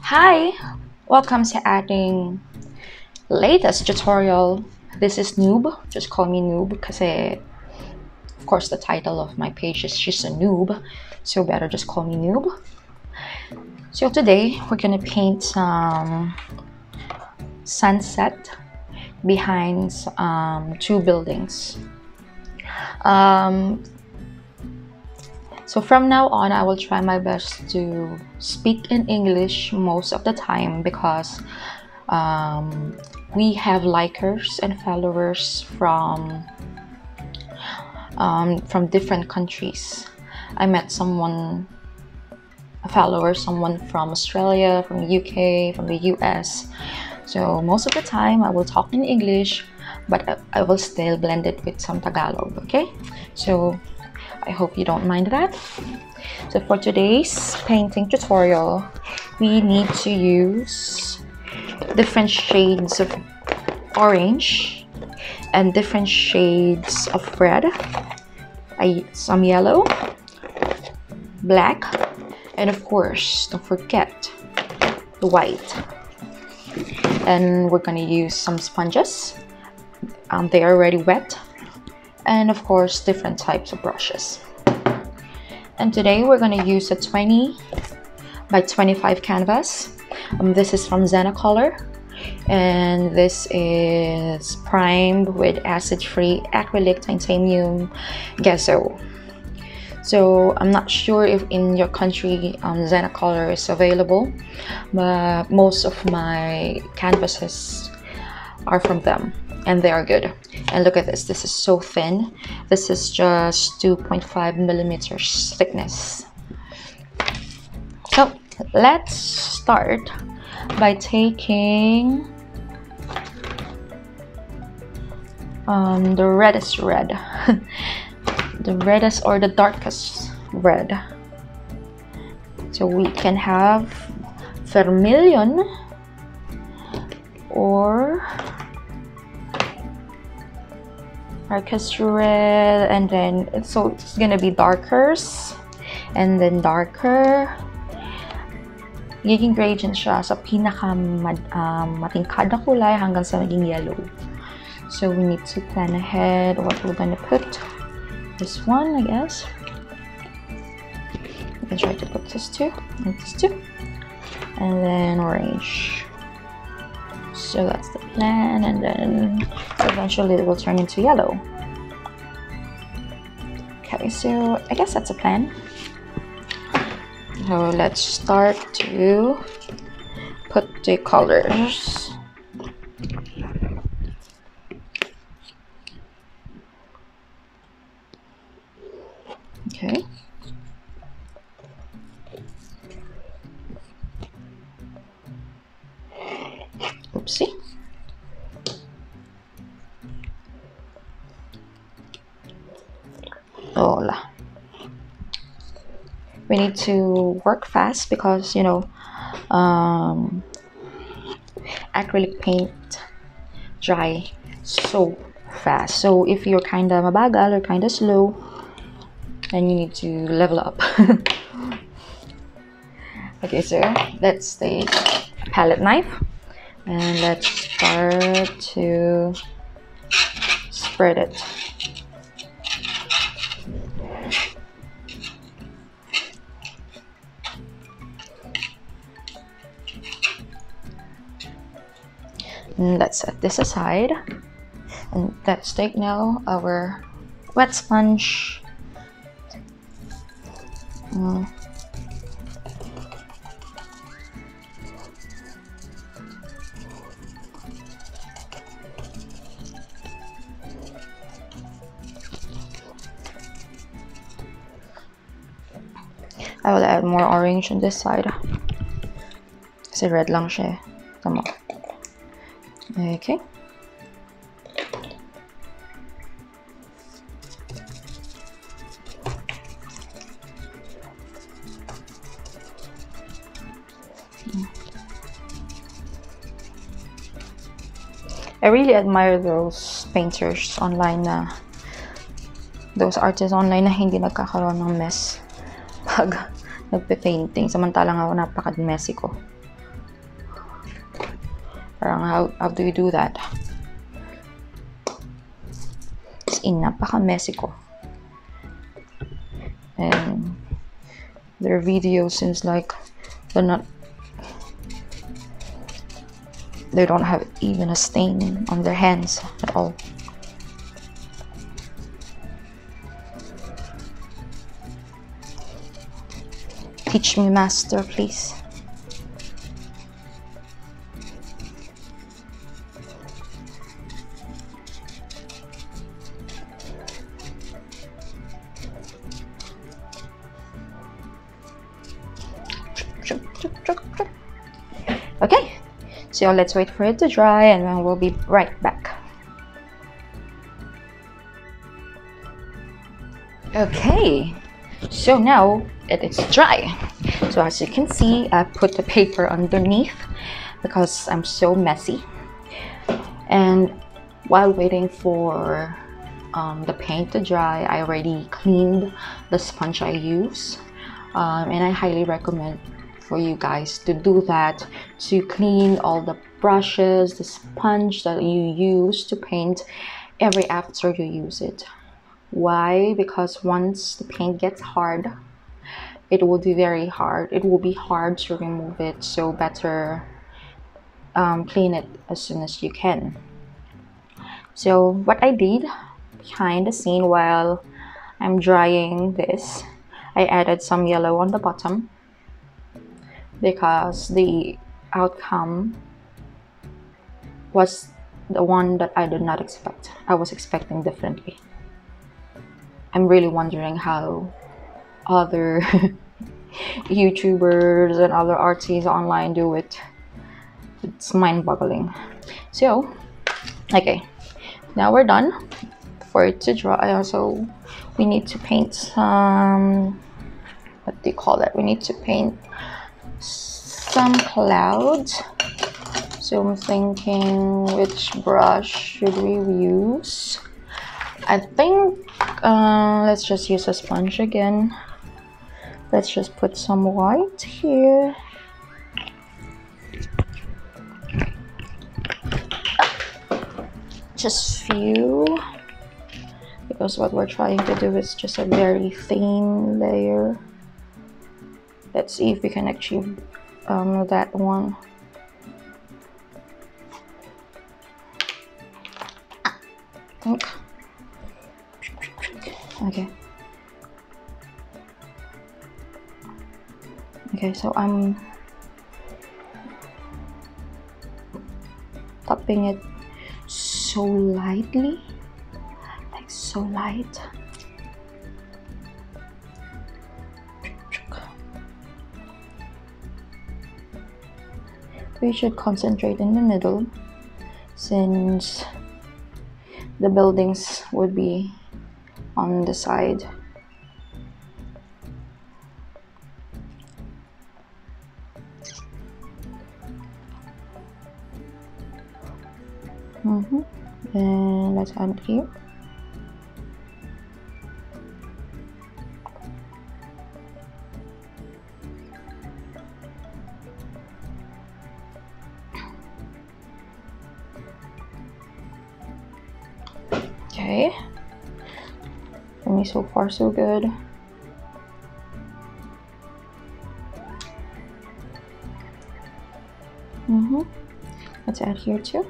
Hi, welcome to adding latest tutorial. This is Noob. Just call me Noob because of course the title of my page is just a noob, so better just call me Noob. So today we're gonna paint some sunset behind two buildings. So from now on, I will try my best to speak in English most of the time because we have likers and followers from different countries. I met someone from Australia, from the UK, from the US. So most of the time I will talk in English, but I will still blend it with some Tagalog, okay? So I hope you don't mind that. So for today's painting tutorial, we need to use different shades of orange and different shades of red, some yellow, black, and of course, don't forget the white. And we're gonna use some sponges. They are already wet. And of course different types of brushes. And today we're going to use a 20 by 25 canvas. This is from Color, and this is primed with acid-free acrylic titanium gesso. So I'm not sure if in your country Color is available, but most of my canvases are from them and they are good. And look at this, this is so thin. This is just 2.5 millimeters thickness. So let's start by taking the reddest red. The reddest or the darkest red. So we can have vermilion or darkest red, and then it's gonna be darker and then darker. Giging gradient siya sa pinaka matingkad na kulay hanggang sa maging yellow. So we need to plan ahead what we're gonna put. This one, I guess. We can try to put this too, and this too, and then orange. So that's the plan, and then eventually it will turn into yellow. Okay, so I guess that's a plan. So let's start to put the colors. Okay. Oopsie. Hola. We need to work fast because acrylic paint dry so fast. So if you're kind of mabagal or kind of slow, then you need to level up. Okay, so let's take a palette knife and let's start to spread it. And let's set this aside, and let's take now our wet sponge. I will add more orange on this side. Kasi red lang siya. Tama. Okay. I really admire those painters online those artists online na hindi nagkakaroon ng mess pag nagpe-painting, samantalang ako napaka-messy ko. Parang how do you do that? As in, napaka-messy ko. And their videos seems like they don't have even a stain on their hands at all. Teach me, master, please. Okay, so let's wait for it to dry and then we'll be right back. Okay, so now it is dry. So as you can see, I put the paper underneath because I'm so messy. And while waiting for the paint to dry, I already cleaned the sponge I use. And I highly recommend for you guys to do that, to clean all the brushes, the sponge that you use to paint every after you use it. Why? Because once the paint gets hard, it will be very hard. It will be hard to remove it, so better clean it as soon as you can. So what I did behind the scene while I'm drying this, I added some yellow on the bottom because the outcome was the one that I did not expect. I was expecting differently. I'm really wondering how other YouTubers and other artists online do it. It's mind-boggling. So, okay, now we're done for it to dry. Also, we need to paint some, what do you call that? We need to paint some clouds. So I'm thinking, which brush should we use? I think let's just use a sponge again. Let's just put some white here. Just few, because what we're trying to do is just a very thin layer. Let's see if we can achieve that one. Okay, so I'm tapping it so lightly, like so light. We should concentrate in the middle, since the buildings would be on the side. And let's add here. Okay, for me so far so good. Let's add here too.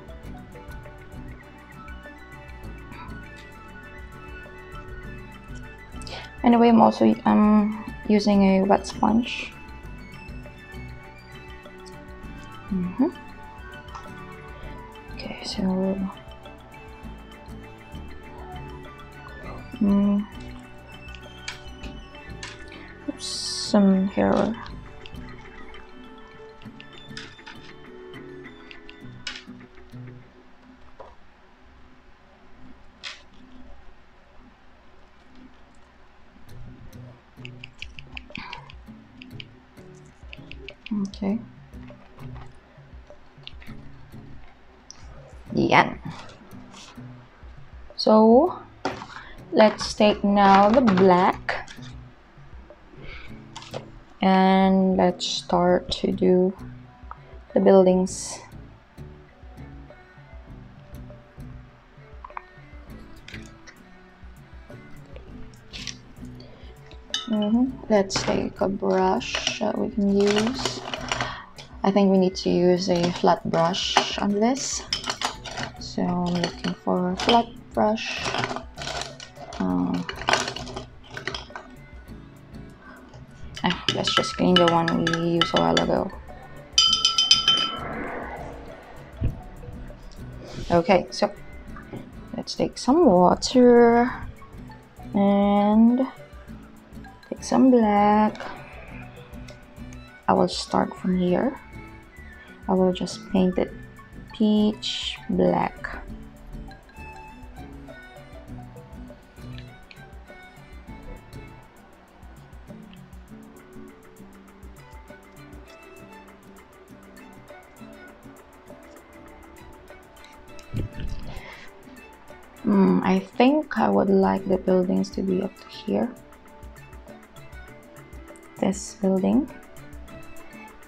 Anyway, I'm also using a wet sponge. Okay, so oops, some hair. Okay. Yan. So let's take now the black and let's start to do the buildings. Let's take a brush that we can use. I think we need to use a flat brush on this. So I'm looking for a flat brush. Let's just clean the one we used a while ago. Okay, so let's take some water and take some black. I will start from here. I will just paint it peach black. I think I would like the buildings to be up to here. This building.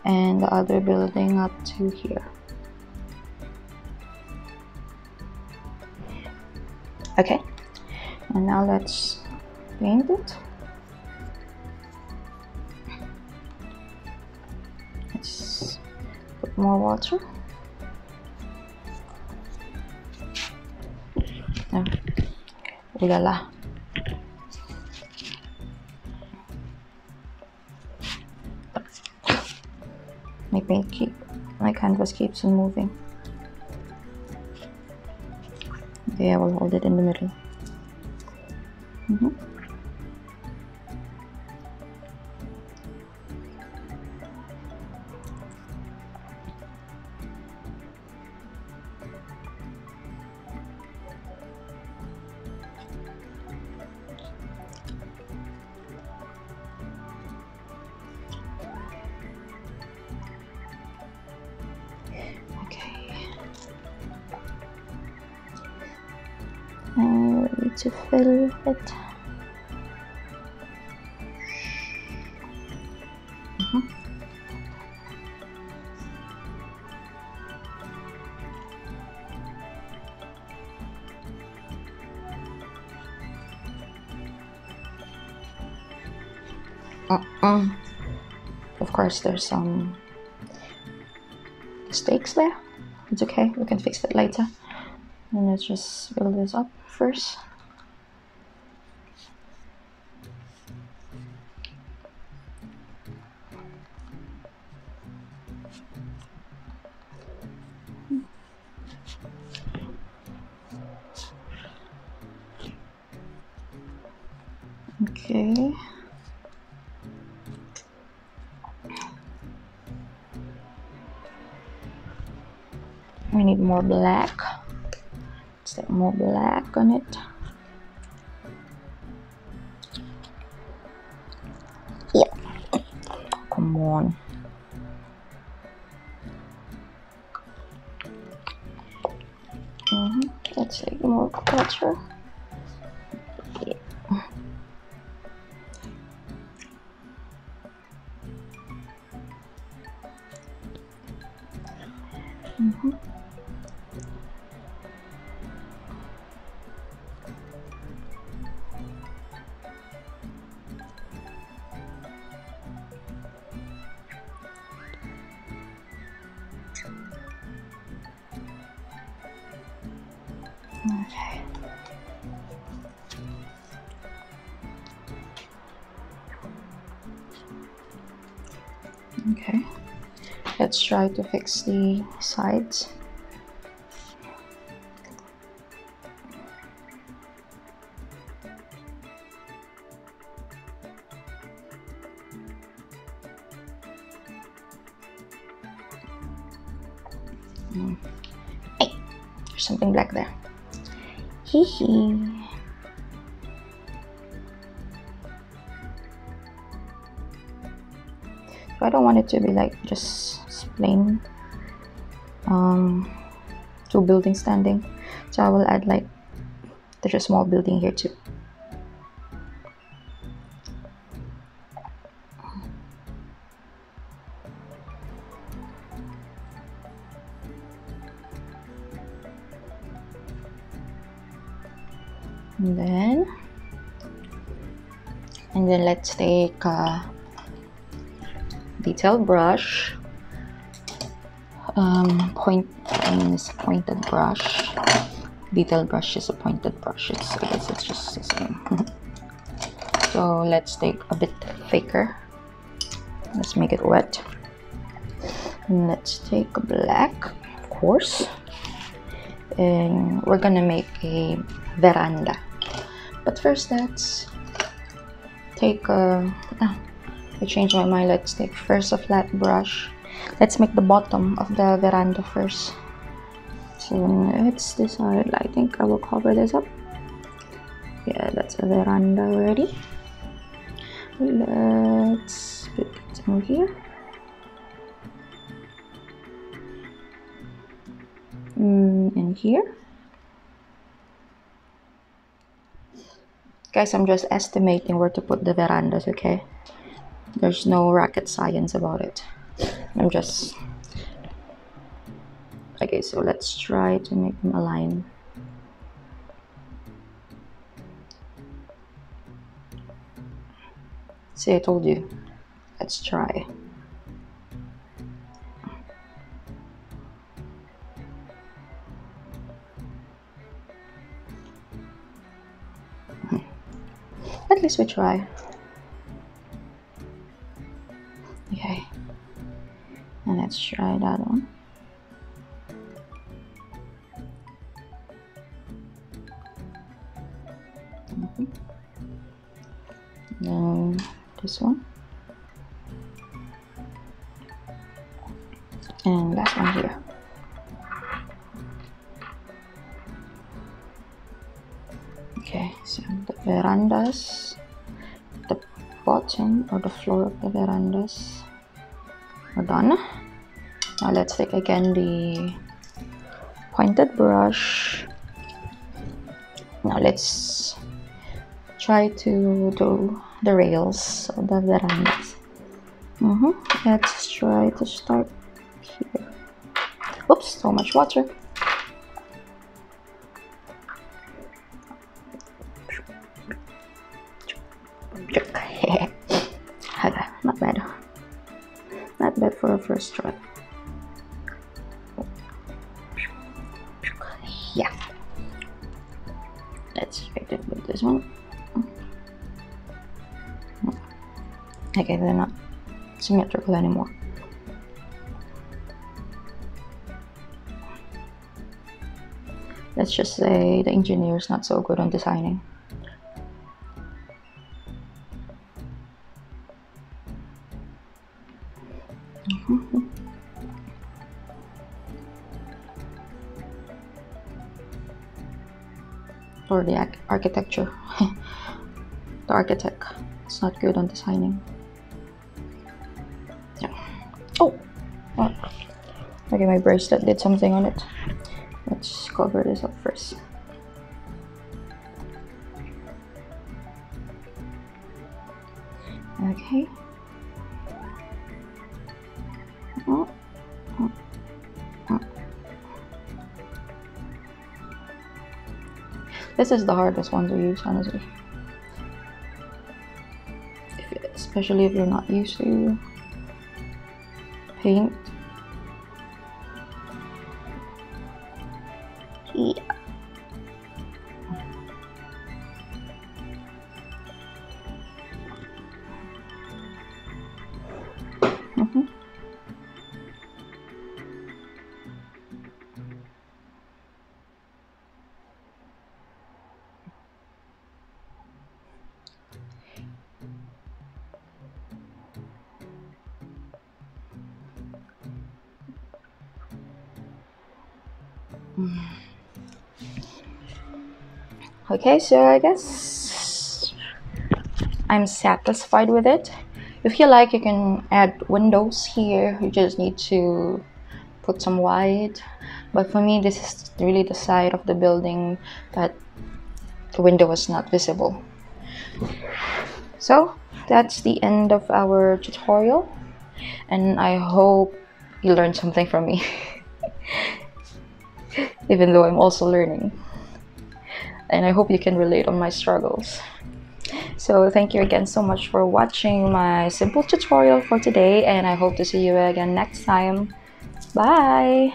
And the other building up to here. Okay. And now let's paint it. Let's put more water. Oh, ooh la la. My canvas keeps on moving. Okay, I will hold it in the middle. And we need to fill it. Of course, there's some mistakes there. It's okay, we can fix it later. And let's just build this up first. Okay. We need more black. Let's get more black on it. Yeah. Come on. Let's take more water. Yeah. Okay. Okay. Let's try to fix the sides. Hey, there's something black there. Hee hee. So I don't want it to be like just plain two buildings standing. So I will add like there's a small building here too. And then And then let's take a detail brush. Pointed brush. Detail brush is a pointed brush. I guess it's just the same. So let's take a bit thicker. Let's make it wet. And let's take a black, of course. And we're gonna make a veranda. But first, let's take I changed my mind. Let's take first a flat brush. Let's make the bottom of the veranda first. So let's decide. I think I will cover this up. Yeah, that's a veranda already. Let's put it over here. And here. Guys, I'm just estimating where to put the verandas, okay? There's no rocket science about it. I'm just... Okay, so let's try to make them align. See, I told you. Let's try. At least we try. Okay. And let's try that one. Then this one. And last one here. Okay, so the verandas, the bottom or the floor of the verandas are done. Now let's take again the pointed brush. Now let's try to do the rails of the verandas. Let's try to start here. Oops, so much water. Not bad. Not bad for a first try. Yeah. Let's try to put this one. Okay, they're not symmetrical anymore. Let's just say the engineer's not so good on designing. Or the architecture. The architect is not good on designing. Yeah. Oh! Okay, my bracelet did something on it. Let's cover this up first. Okay. This is the hardest one to use, honestly. Especially if you're not used to paint. Yeah. Okay, so I guess I'm satisfied with it. If you like, you can add windows here. You just need to put some white. But for me, this is really the side of the building that the window was not visible. So that's the end of our tutorial, and I hope you learned something from me. Even though I'm also learning, and I hope you can relate on my struggles. So thank you again so much for watching my simple tutorial for today, and I hope to see you again next time. Bye!